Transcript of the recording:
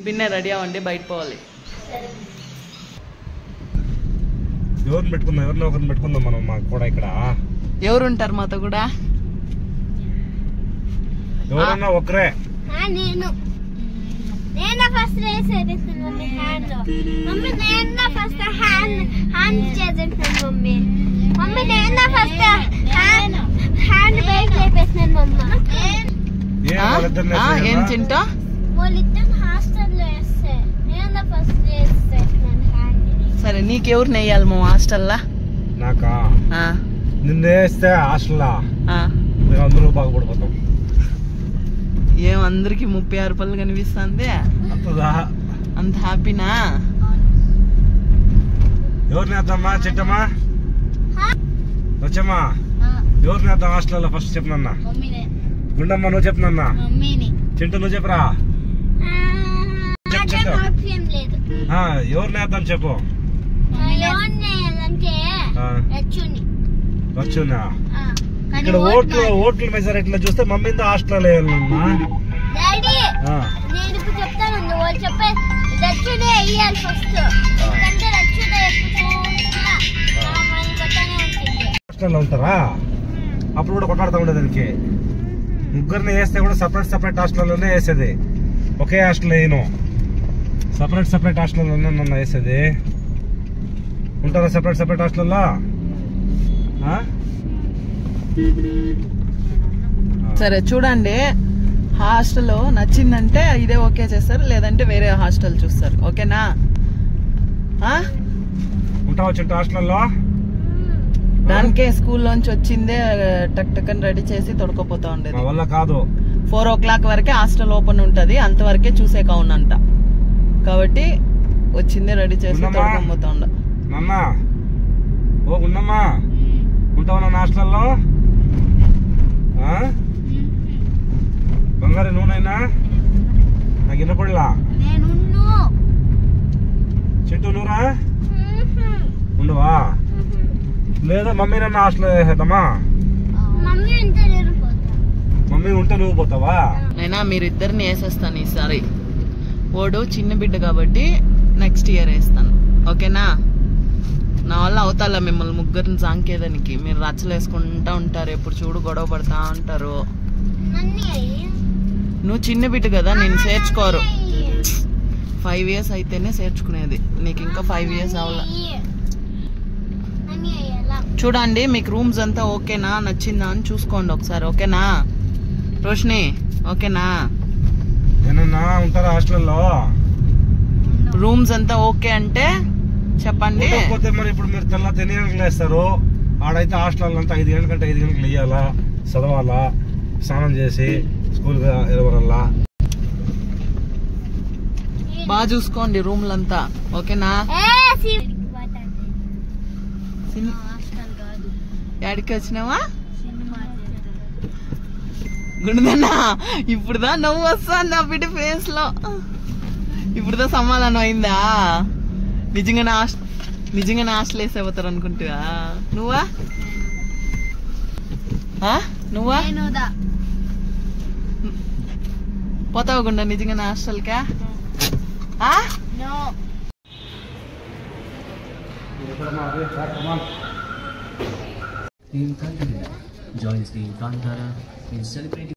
పిన్నే ready అవ్వండి, బయట పోవాలి. ఎవరిని పెట్టుకుందాం, ఎవరిని ఒకరిని పెట్టుకుందాం మనం. మాకు కూడా ఇక్కడ ఎవరు ఉంటారు మాతో కూడా? ఎవరన్నా ఒకరే. నేను ఫస్ట్ వేసేది మమ్మీ హ్యాండ్. మమ్మీ నేను ఫస్ట్ హ్యాండ్ చేసేస్తాను మమ్మీ. మమ్మీ నేను ఫస్ట్ హ్యాండ్ బ్రేక్ చేసేస్తాను మమ్మీ. ఏం చింటా? వాళ్ళిద్దరు హాస్టల్లో వేస్తే నేను ఫస్ట్ చేసేస్తాను హ్యాండ్. సరే, నీకెవరు నెయ్యాలి మా హాస్టల్లా? నాకా? నిన్ను వేస్తే హాస్టల్లా అందరూ బాగుపడిపోతాం. ఏం అందరికి 36 రూపాయలు కనిపిస్తుంది? అంత హ్యాపీనా? ఎవరిని వేద్దామా? చిట్టమ్మా వచ్చమ్మా, ఎవరిని వేద్దాం హాస్టల్లో? ఫస్ట్ చెప్పనన్నా. గుండమ్మ నువ్వు చెప్పనన్నా. చింటూ నువ్వు చెప్పరా. ఎవరిని వేద్దాం చెప్పు. రచ్చునా? ఇక్కడ ఓట్ల మెజారిటీలో చూస్తే మమ్మీతో హాస్టల్ వేయాలమ్మా. హాస్టల్లో ఉంటారా? అప్పుడు కూడా కొట్టాడుతూ ఉండేది. దానికి ముగ్గురిని వేస్తే కూడా సపరేట్ హాస్టల్లోనే వేసేది. ఒకే హాస్టల్ వేయను, సపరేట్ హాస్టల్లోనే నన్ను వేసేది. ఉంటారా సపరేట్ హాస్టల్లో? సరే చూడండి, హాస్టల్ నచ్చిందంటే ఇదే ఓకే చేస్తారు, లేదంటే వేరే హాస్టల్ చూస్తారు. ఓకేనా? ఉంటావా చింటూ హాస్టల్లో? దానికే స్కూల్లోంచి వచ్చిందే టక్ అని రెడీ చేసి తొడుకోపోతా ఉండేది. వల్ల కాదు. 4 o'clock వరకే హాస్టల్ ఓపెన్ ఉంటది, అంతవరకే చూసే కావునంట. కాబట్టి వచ్చిందే రెడీ చేసి తొడుకోపోతా ఉండ. ఓ గుండమ్మా, ఉంటావా నా హాస్టల్లో? బంగారు నూనెనా? నాకు వినపడలా. చింటూ నువ్వురా ఉండవా? లేదా మమ్మీ నన్ను హాస్టల్ వేసేద్దామా? మమ్మీ ఉంటే నువ్వు పోతావా? అయినా మీరిద్దరిని వేసేస్తాను ఈసారి. ఓడు చిన్న బిడ్డ కాబట్టి నెక్స్ట్ ఇయర్ వేస్తాను. ఓకేనా? నా వల్ల అవుతాలా మిమ్మల్ని ముగ్గురిని సాంకేదానికి. మీరు రచ్చలు వేసుకుంటా ఉంటారు, ఎప్పుడు చూడు గొడవ పడతా ఉంటారు. నువ్వు చిన్న బిడ్డ కదా, నేను చేర్చుకోరు. 5 years అయితేనే చేర్చుకునేది, నీకు ఇంకా 5 years అవ్వాల. చూడండి, మీకు రూమ్స్ అంతా ఓకేనా, నచ్చిందా అని చూసుకోండి ఒకసారి. ఓకేనా రోషిని? ఓకేనా? ఉంటారా హాస్టల్లో? రూమ్స్ అంతా ఓకే అంటే చెప్పండి. మరి ఇప్పుడు మీరు తెల్ల 10 గంటలకు లేస్తారు, ఆడైతే హాస్టల్ అంతా 5 గంటల కంటే 5 గంటలకు లేయాలా, చదవాలా, స్నానం చేసి స్కూల్ వెళ్ళాలా. బాగా చూసుకోండి రూమ్లంతా. ఓకేనా? ఎక్కడికి వచ్చినావా గుండెనా? ఇప్పుడుదా నవ్వు వస్తుంది నా బిడ్డ ఫేస్ లో. ఇప్పుడుదా సమాధానం అయిందా? నిజంగానే హాస్టల్ వేసేపోతారు అనుకుంటా. నువ్వా? పోతావు గుండా నిజంగానే హాస్టల్కా? Team Kantara joins Team Kantara in celebrating